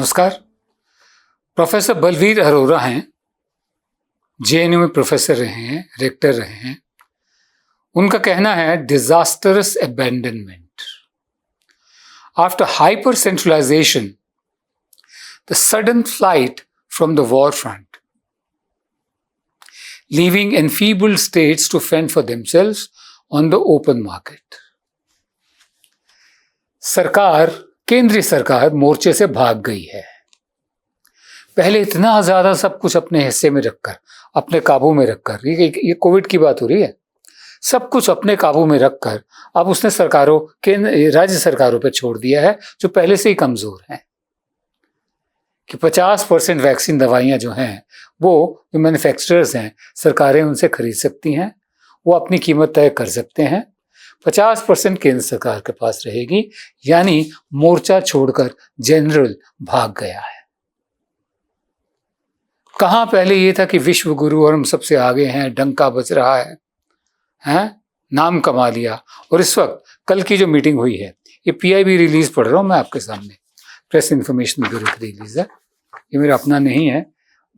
नमस्कार। प्रोफेसर बलवीर अरोरा हैं, जेएनयू में प्रोफेसर रहे हैं, रेक्टर रहे हैं। उनका कहना है disastrous abandonment after hyper centralization, the sudden flight from the war front, leaving enfeebled states to fend for themselves on the open market। सरकार, केंद्रीय सरकार मोर्चे से भाग गई है। पहले इतना ज्यादा सब कुछ अपने हिस्से में रखकर, अपने काबू में रखकर, ये कोविड की बात हो रही है, सब कुछ अपने काबू में रखकर अब उसने सरकारों के राज्य सरकारों पर छोड़ दिया है जो पहले से ही कमजोर हैं कि 50% वैक्सीन दवाइयां जो हैं वो जो मैन्युफैक्चरर्स हैं सरकारें उनसे खरीद सकती हैं, वो अपनी कीमत तय कर सकते हैं। 50% केंद्र सरकार के पास रहेगी, यानी मोर्चा छोड़कर जनरल भाग गया है। कहां पहले ये था कि विश्व गुरु और हम सबसे आगे हैं, डंका बज रहा है, नाम कमा लिया। और इस वक्त कल की जो मीटिंग हुई है, ये पीआईबी रिलीज पढ़ रहा हूं मैं आपके सामने, प्रेस इंफॉर्मेशन ब्यूरो की रिलीज है, ये मेरा अपना नहीं है।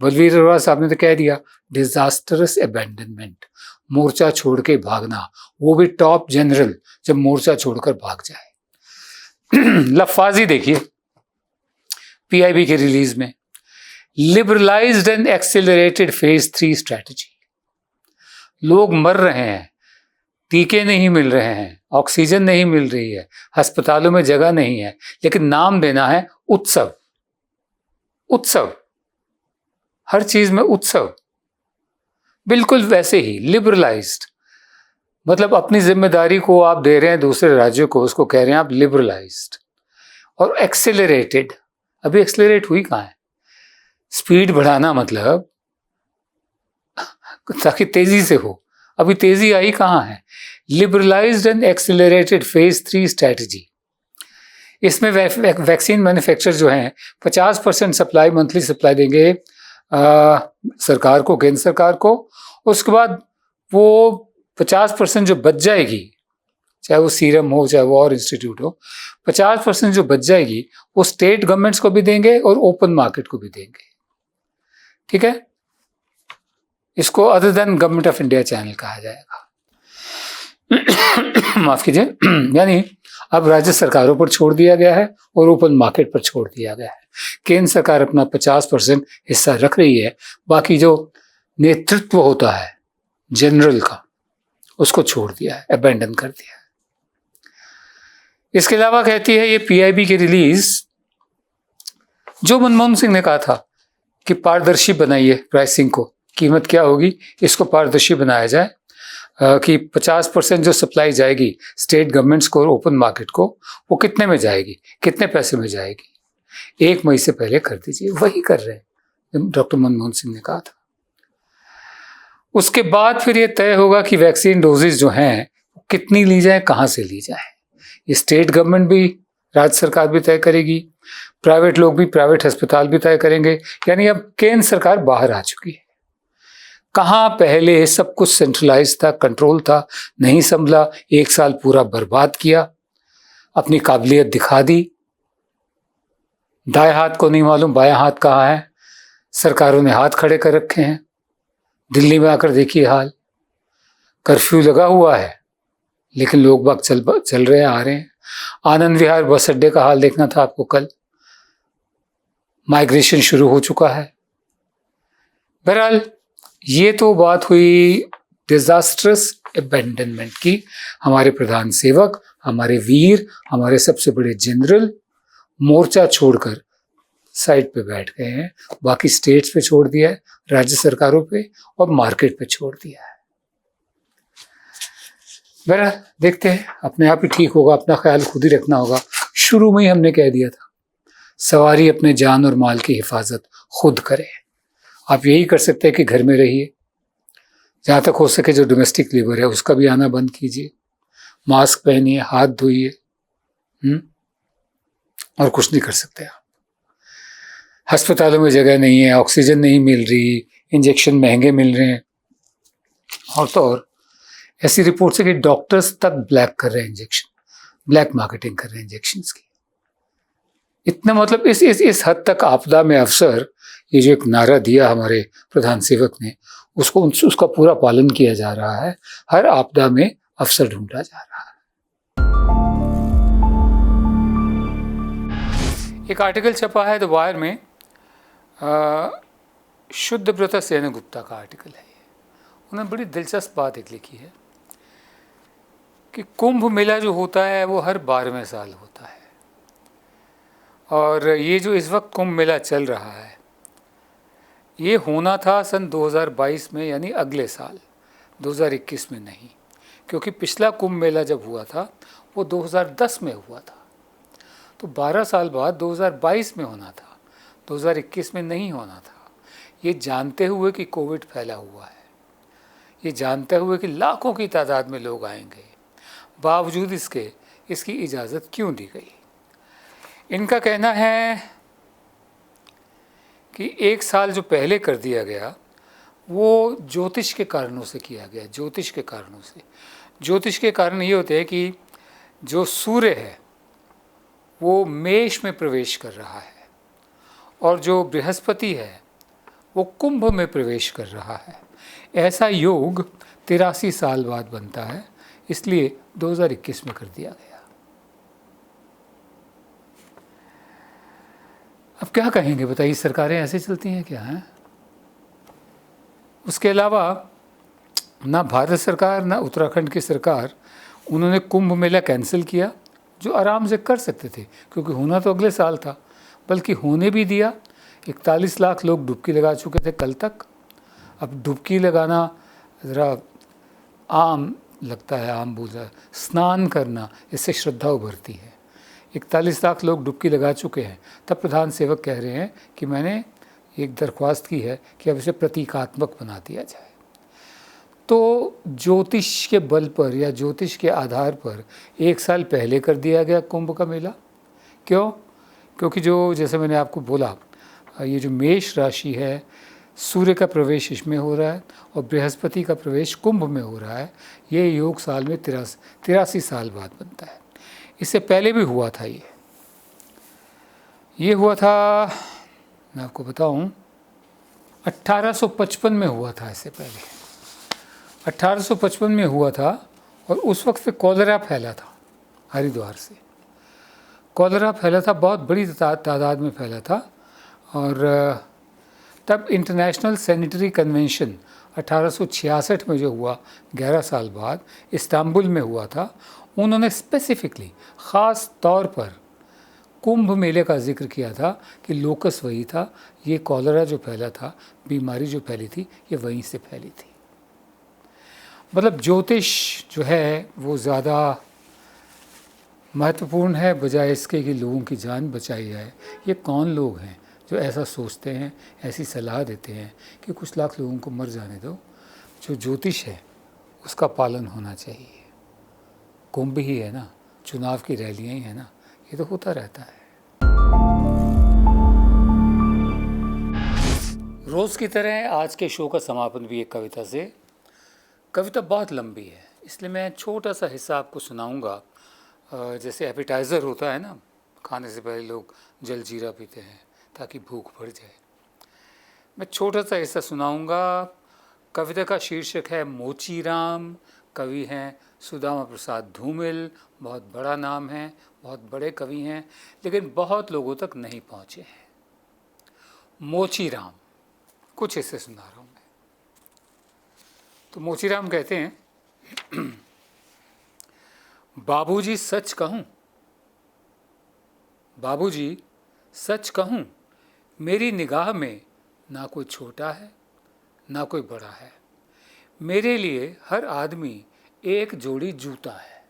बलवीर अरोरा साहब ने तो कह दिया डिजास्टरस अबैंडनमेंट, मोर्चा छोड़ के भागना, वो भी टॉप जनरल जब मोर्चा छोड़कर भाग जाए। लफाजी देखिए पीआईबी की रिलीज में, liberalised and accelerated phase 3 strategy. लोग मर रहे हैं, टीके नहीं मिल रहे हैं, ऑक्सीजन नहीं मिल रही है, अस्पतालों में जगह नहीं है, लेकिन नाम देना है उत्सव। उत्सव, हर चीज में उत्सव। बिल्कुल वैसे ही लिबरलाइज्ड, मतलब अपनी जिम्मेदारी को आप दे रहे हैं दूसरे राज्यों को, उसको कह रहे हैं आप लिबरलाइज्ड। और एक्सेलरेटेड, अभी एक्सेलरेट हुई कहाँ है? स्पीड बढ़ाना मतलब ताकि तेजी से हो, अभी तेजी आई कहाँ है? Liberalised and accelerated phase 3 strategy. इसमें वैक्सीन मैन्युफैक्चरर जो हैं 50% सप्लाई, मंथली सप्लाई देंगे सरकार को, केंद्र सरकार को। उसके बाद वो 50% जो बच जाएगी, चाहे वो सीरम हो चाहे वो और इंस्टीट्यूट हो, 50% जो बच जाएगी वो स्टेट गवर्नमेंट्स को भी देंगे और ओपन मार्केट को भी देंगे। ठीक है, इसको other than government of India channel कहा जाएगा। माफ कीजिए, यानी अब राज्य सरकारों पर छोड़ दिया गया है और ओपन मार्केट पर छोड़ दिया गया है। केंद्र सरकार अपना 50% हिस्सा रख रही है, बाकी जो नेतृत्व होता है जनरल का उसको छोड़ दिया है, अबैंडन कर दिया है। इसके अलावा कहती है ये पीआईबी की रिलीज, जो मनमोहन सिंह ने कहा था कि पारदर्शी बनाइए प्राइसिंग को, कीमत क्या होगी इसको पारदर्शी बनाया जाए, कि 50% जो सप्लाई जाएगी स्टेट गवर्नमेंट्स को और ओपन मार्केट को, वो कितने में जाएगी, कितने पैसे में जाएगी, 1 मई से पहले कर दीजिए। वही कर रहे हैं डॉक्टर मनमोहन सिंह ने कहा था। उसके बाद फिर ये तय होगा कि वैक्सीन डोजेज जो हैं कितनी ली जाए, कहाँ से ली जाए। ये स्टेट गवर्नमेंट भी, राज्य सरकार भी तय करेगी, प्राइवेट लोग भी, प्राइवेट अस्पताल भी तय करेंगे। यानी अब केंद्र सरकार बाहर आ चुकी है। कहाँ पहले सब कुछ सेंट्रलाइज था, कंट्रोल था, नहीं संभला, 1 साल पूरा बर्बाद किया, अपनी काबिलियत दिखा दी। दाएं हाथ को नहीं मालूम बायां हाथ कहाँ है, सरकारों ने हाथ खड़े कर रखे हैं। दिल्ली में आकर देखिए हाल, कर्फ्यू लगा हुआ है लेकिन लोग बाग चल रहे हैं, आ रहे हैं। आनंद विहार बस अड्डे का हाल देखना था आपको कल, माइग्रेशन शुरू हो चुका है। बहरहाल ये तो बात हुई डिजास्टरस अबैंडनमेंट की। हमारे प्रधान सेवक, हमारे वीर, हमारे सबसे बड़े जनरल मोर्चा छोड़कर साइड पे बैठ गए हैं, बाकी स्टेट्स पे छोड़ दिया है, राज्य सरकारों पे और मार्केट पे छोड़ दिया है। बहरहाल देखते हैं, अपने आप ही ठीक होगा, अपना ख्याल खुद ही रखना होगा। शुरू में ही हमने कह दिया था, सवारी अपने जान और माल की हिफाजत खुद करे। आप यही कर सकते हैं कि घर में रहिए, जहाँ तक हो सके जो डोमेस्टिक लेबर है उसका भी आना बंद कीजिए, मास्क पहनिए, हाथ धोइए, और कुछ नहीं कर सकते आप। अस्पतालों में जगह नहीं है, ऑक्सीजन नहीं मिल रही, इंजेक्शन महंगे मिल रहे हैं, और तो और ऐसी रिपोर्ट्स है कि डॉक्टर्स तक ब्लैक कर रहे हैं इंजेक्शन, ब्लैक मार्केटिंग कर रहे हैं इंजेक्शंस की। इतना मतलब इस हद तक आपदा में अवसर, ये जो एक नारा दिया हमारे प्रधान सेवक ने, उसको उसका पूरा पालन किया जा रहा है। हर आपदा में अवसर ढूंढा जा रहा है। एक आर्टिकल छपा है द वायर में, शुद्धव्रता सेनगुप्ता का आर्टिकल है ये। उन्होंने बड़ी दिलचस्प बात एक लिखी है कि कुंभ मेला जो होता है वो हर 12वें साल होता है, और ये जो इस वक्त कुंभ मेला चल रहा है ये होना था सन 2022 में, यानी अगले साल 2021 में नहीं, क्योंकि पिछला कुंभ मेला जब हुआ था वो 2010 में हुआ था। तो 12 साल बाद 2022 में होना था, 2021 में नहीं होना था। ये जानते हुए कि कोविड फैला हुआ है, ये जानते हुए कि लाखों की तादाद में लोग आएंगे, बावजूद इसके इसकी इजाज़त क्यों दी गई? इनका कहना है कि एक साल जो पहले कर दिया गया वो ज्योतिष के कारणों से किया गया। ज्योतिष के कारणों से, ज्योतिष के कारण ये होते हैं कि जो सूर्य है वो मेष में प्रवेश कर रहा है और जो बृहस्पति है वो कुंभ में प्रवेश कर रहा है। ऐसा योग 83 साल बाद बनता है, इसलिए 2021 में कर दिया गया। अब क्या कहेंगे बताइए, सरकारें ऐसे चलती हैं क्या हैं? उसके अलावा ना भारत सरकार ना उत्तराखंड की सरकार, उन्होंने कुंभ मेला कैंसिल किया जो आराम से कर सकते थे, क्योंकि होना तो अगले साल था, बल्कि होने भी दिया। 41 लाख लोग डुबकी लगा चुके थे कल तक। अब डुबकी लगाना ज़रा आम लगता है, आम बोझा। स्नान करना, इससे श्रद्धा उभरती है। 41 लाख लोग डुबकी लगा चुके हैं, तब प्रधान सेवक कह रहे हैं कि मैंने एक दरख्वास्त की है कि अब इसे प्रतीकात्मक बना दिया जाए। तो ज्योतिष के बल पर या ज्योतिष के आधार पर एक साल पहले कर दिया गया कुंभ का मेला। क्यों? क्योंकि जो जैसे मैंने आपको बोला, ये जो मेष राशि है, सूर्य का प्रवेश इसमें हो रहा है और बृहस्पति का प्रवेश कुंभ में हो रहा है। ये योग साल में 83 साल बाद बनता है। इससे पहले भी हुआ था ये हुआ था, मैं आपको बताऊं, 1855 में हुआ था। इससे पहले 1855 में हुआ था और उस वक्त कॉलरा फैला था हरिद्वार से। कॉलरा फैला था, बहुत बड़ी तादाद में फैला था। और तब इंटरनेशनल सैनिटरी कन्वेंशन 1866 में जो हुआ, 11 साल बाद इस्तांबुल में हुआ था, उन्होंने स्पेसिफिकली ख़ास तौर पर कुंभ मेले का जिक्र किया था कि लोकस वही था। ये कॉलरा जो फैला था, बीमारी जो फैली थी, ये वहीं से फैली थी। मतलब ज्योतिष जो है वो ज़्यादा महत्वपूर्ण है बजाय इसके कि लोगों की जान बचाई जाए। ये कौन लोग हैं जो ऐसा सोचते हैं, ऐसी सलाह देते हैं कि कुछ लाख लोगों को मर जाने दो? जो ज्योतिष है उसका पालन होना चाहिए। कुंभ ही है ना, चुनाव की रैलियां ही है ना, ये तो होता रहता है। रोज़ की तरह आज के शो का समापन भी एक कविता से। कविता बहुत लंबी है, इसलिए मैं छोटा सा हिस्सा आपको सुनाऊंगा। जैसे एपिटाइज़र होता है ना, खाने से पहले लोग जलजीरा पीते हैं ताकि भूख बढ़ जाए। मैं छोटा सा हिस्सा सुनाऊंगा। कविता का शीर्षक है मोचीराम। कवि हैं सुदामा प्रसाद धूमिल। बहुत बड़ा नाम है, बहुत बड़े कवि हैं, लेकिन बहुत लोगों तक नहीं पहुँचे हैं। मोचीराम, कुछ हिस्से सुना रहा हूँ मैं। तो मोचीराम कहते हैं, बाबूजी सच कहूँ, बाबूजी सच कहूँ, मेरी निगाह में ना कोई छोटा है ना कोई बड़ा है। मेरे लिए हर आदमी एक जोड़ी जूता है।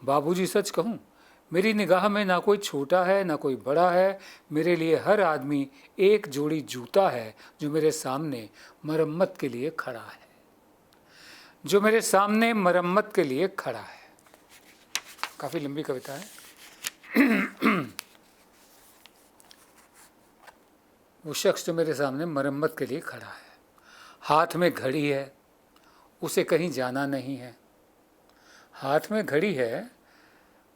बाबूजी सच कहूँ, मेरी निगाह में ना कोई छोटा है ना कोई बड़ा है। मेरे लिए हर आदमी एक जोड़ी जूता है जो मेरे सामने मरम्मत के लिए खड़ा है, जो मेरे सामने मरम्मत के लिए खड़ा है। काफ़ी लंबी कविता है। वो शख्स जो मेरे सामने मरम्मत के लिए खड़ा है, हाथ में घड़ी है, उसे कहीं जाना नहीं है। हाथ में घड़ी है,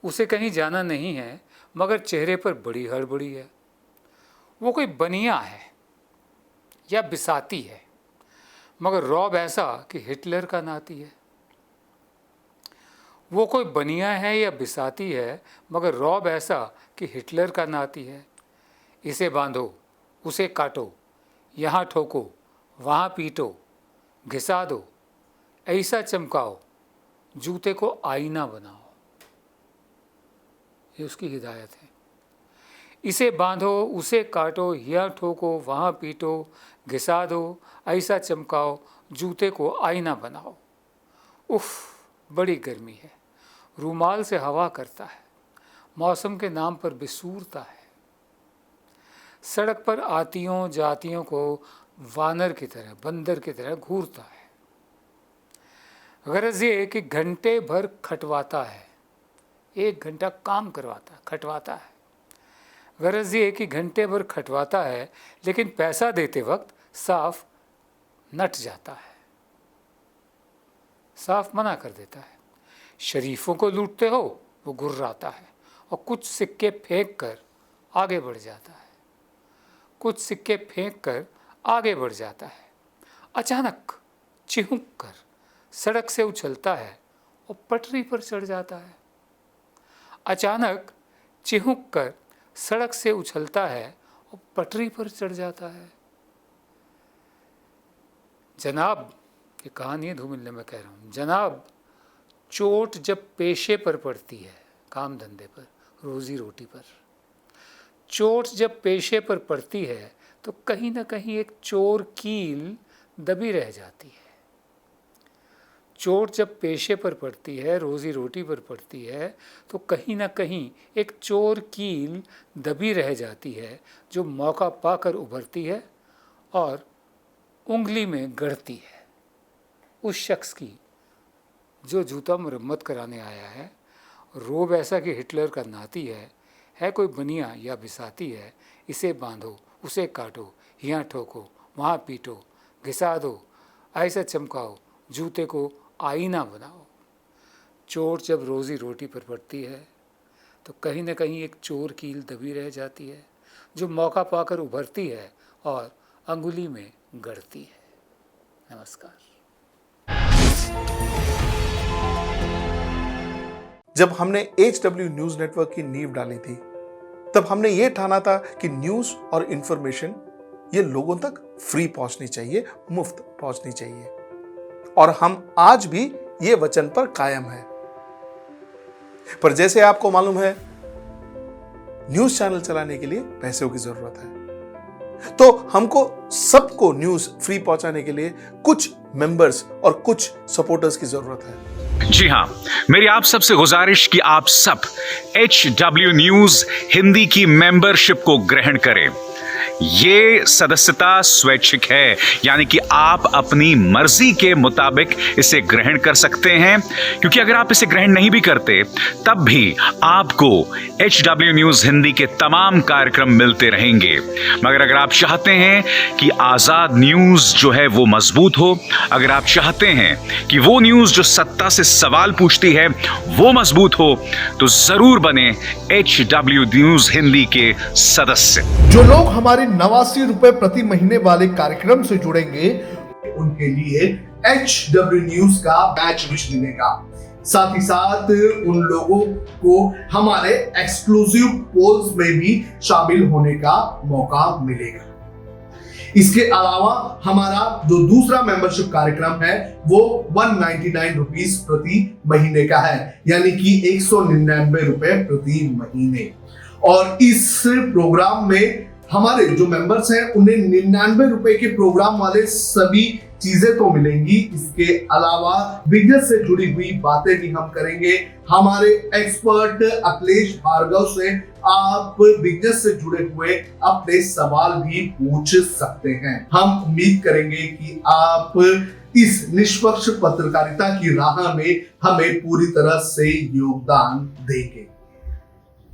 उसे कहीं जाना नहीं है, मगर चेहरे पर बड़ी हड़बड़ी है। वो कोई बनिया है या बिसाती है, मगर रौब ऐसा कि हिटलर का नाती है। वो कोई बनिया है या बिसाती है, मगर रौब ऐसा कि हिटलर का नाती है। इसे बांधो, उसे काटो, यहाँ ठोको, वहाँ पीटो, घिसा दो, ऐसा चमकाओ, जूते को आईना बनाओ। ये उसकी हिदायत है। इसे बांधो, उसे काटो, यहाँ ठोको, वहाँ पीटो, घिसा दो, ऐसा चमकाओ, जूते को आईना बनाओ। उफ, बड़ी गर्मी है। रूमाल से हवा करता है, मौसम के नाम पर बेसूरता है। सड़क पर आतियों जातियों को वानर की तरह, बंदर की तरह घूरता है। गरज ये कि घंटे भर खटवाता है, 1 घंटा काम करवाता, खटवाता है। गरज ये कि घंटे भर खटवाता है, लेकिन पैसा देते वक्त साफ नट जाता है, साफ मना कर देता है। शरीफों को लूटते हो, वो गुर्राता है और कुछ सिक्के फेंक कर आगे बढ़ जाता है, कुछ सिक्के फेंक कर आगे बढ़ जाता है। अचानक चिहुक कर सड़क से उछलता है और पटरी पर चढ़ जाता है। अचानक चिहुक कर सड़क से उछलता है और पटरी पर चढ़ जाता है। जनाब, ये कहानी है धूमिल में कह रहा हूँ, जनाब, चोट जब पेशे पर पड़ती है, काम धंधे पर, रोजी रोटी पर, चोट जब पेशे पर पड़ती है तो कहीं ना कहीं एक चोर कील दबी रह जाती है। चोट जब पेशे पर पड़ती है, रोजी रोटी पर पड़ती है, तो कहीं ना कहीं एक चोर कील दबी रह जाती है, जो मौका पाकर उभरती है और उंगली में गढ़ती है उस शख्स की जो जूता मरम्मत कराने आया है। रोब ऐसा कि हिटलर का नाती है कोई बनिया या बिसाती है। इसे बांधो, उसे काटो, यहाँ ठोको, वहाँ पीटो, घिसा दो, ऐसा चमकाओ, जूते को आईना बनाओ। चोट जब रोजी रोटी पर पड़ती है तो कहीं ना कहीं एक चोर कील दबी रह जाती है, जो मौका पाकर उभरती है और अंगुली में गढ़ती है। नमस्कार। जब हमने HW न्यूज नेटवर्क की नींव डाली थी, तब हमने ये ठाना था कि न्यूज और इंफॉर्मेशन ये लोगों तक फ्री पहुंचनी चाहिए, मुफ्त पहुंचनी चाहिए, और हम आज भी ये वचन पर कायम हैं। पर जैसे आपको मालूम है, न्यूज चैनल चलाने के लिए पैसों की जरूरत है, तो हमको सबको न्यूज फ्री पहुंचाने के लिए कुछ मेंबर्स और कुछ सपोर्टर्स की जरूरत है। जी हाँ, मेरी आप सबसे गुजारिश कि आप सब HW न्यूज हिंदी की मेंबरशिप को ग्रहण करें। ये सदस्यता स्वैच्छिक है, यानी कि आप अपनी मर्जी के मुताबिक इसे ग्रहण कर सकते हैं, क्योंकि अगर आप इसे ग्रहण नहीं भी करते तब भी आपको HW न्यूज हिंदी के तमाम कार्यक्रम मिलते रहेंगे। मगर अगर आप चाहते हैं कि आजाद न्यूज जो है वो मजबूत हो, अगर आप चाहते हैं कि वो न्यूज जो सत्ता से सवाल पूछती है वो मजबूत हो, तो जरूर बने HW न्यूज हिंदी के सदस्य। जो लोग हमारे 89 रुपए प्रति महीने वाले कार्यक्रम से जुड़ेंगे, उनके लिए HW न्यूज का बैच विश मिलेगा। साथ ही साथ उन लोगों को हमारे एक्सक्लूसिव पोल्स में भी शामिल होने का मौका मिलेगा। इसके अलावा हमारा जो दूसरा मेंबरशिप कार्यक्रम है वो 199 रुपीस प्रति महीने का है, यानी कि 199 रुपए प्रति महीने। और इस प्रोग्राम में हमारे जो मेंबर्स हैं उन्हें 99 रुपए के प्रोग्राम वाले सभी चीजें तो मिलेंगी। इसके अलावा बिजनेस से जुड़ी हुई बातें भी हम करेंगे। हमारे एक्सपर्ट अखिलेश भार्गव से आप बिजनेस से जुड़े हुए अपने सवाल भी पूछ सकते हैं। हम उम्मीद करेंगे कि आप इस निष्पक्ष पत्रकारिता की राह में हमें पूरी तरह से योगदान देंगे।